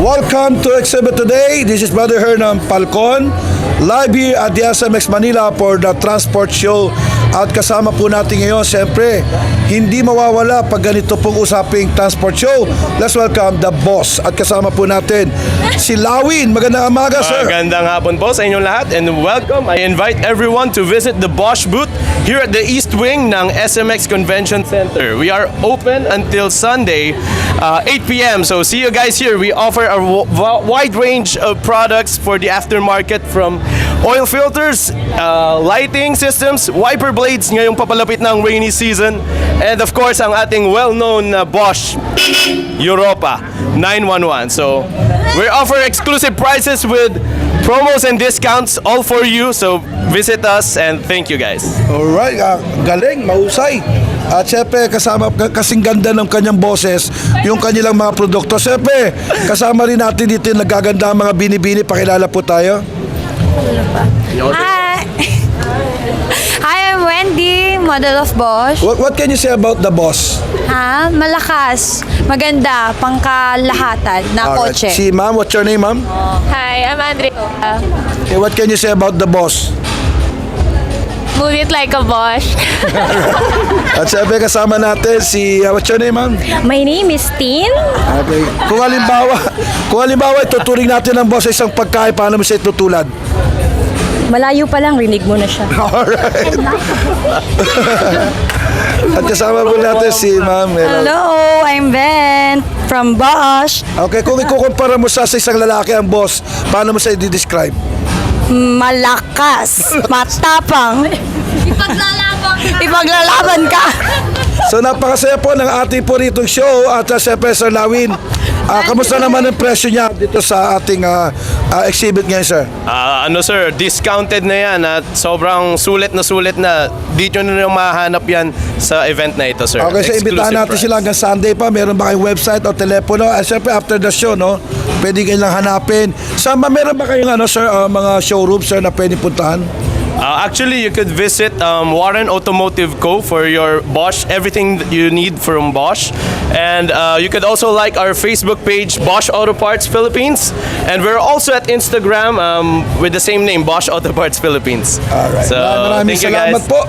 Welcome to Exhibit Today. This is Brother Hernan Falcon, live here at the SMX Manila for the Transport Show. At kasama po natin ngayon, siyempre, hindi mawawala pag ganito pong usaping transport show. Let's welcome the boss. At kasama po natin si Lawin. Magandang umaga, sir. Magandang hapon po sa inyong lahat and welcome. I invite everyone to visit the Bosch booth here at the East Wing ng SMX Convention Center. We are open until Sunday, 8 p.m. So see you guys here. We offer a wide range of products for the aftermarket from oil filters, lighting systems, wiper blades ngayong papalapit ng rainy season, and of course ang ating well-known Bosch Europa 911. So we offer exclusive prices with promos and discounts all for you. So visit us and thank you guys. Alright, galing, mahusay. At syempre, kasama, kasing ganda ng kanyang boses, yung kanilang mga produkto. Syempre, kasama rin natin dito yung nagaganda ang mga bini-bini. Pakilala po tayo. Hi! Hi, I'm Wendy, model of Bosch. What can you say about the boss? Malakas, maganda, pangkalahatan na Alright. kotse. Si ma'am, what's your name, ma'am? Hi, I'm Andre. Okay, what can you say about the boss? Move it like a Bosch. At syempre, kasama natin si, what's your name, ma'am? My name is Tin. Okay. Kung halimbawa, ituturing natin ang boss sa isang pagkain, paano mo siya itutulad? Malayo pa lang, rinig mo na siya. Alright. At kasama po natin si ma'am. Hello, I'm Ben from Bosch. Okay, kung ikukumpara mo sa isang lalaki ang boss, paano mo siya i-describe? Malakas, matapang. Ipaglalaban ka. So napakasaya po ng ating po ritong show at siyempre Sir Lawin. Kamusta naman ang presyo niya dito sa ating exhibit ngayon, sir? Sir, discounted na yan at sobrang sulit na dito na lang mahanap yan sa event na ito, sir. Okay, so Exclusive imbitahan natin price. sila hanggang Sunday pa. Meron ba kayong website o telepono? Siyempre after the show, no? Pwede kayo lang hanapin. Meron ba kayong sir, mga showrooms, sir, na pwede puntahan? Actually, you could visit Warren Automotive Co. for your Bosch, everything that you need from Bosch. And you could also like our Facebook page, Bosch Auto Parts Philippines. And we're also at Instagram with the same name, Bosch Auto Parts Philippines. Alright. So, Maraming thank you salamat guys. po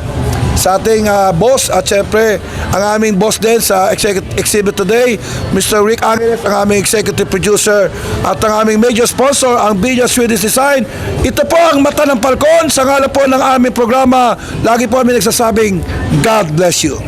sa ating boss at syempre ang aming boss din sa Exhibit Today, Mr. Rick Angeles, ang aming executive producer at ang aming major sponsor, ang Villa Swedish Design. Ito po ang Mata ng Falcon. Sa ngalan po ng aming programa, lagi po kami nagsasabing God bless you.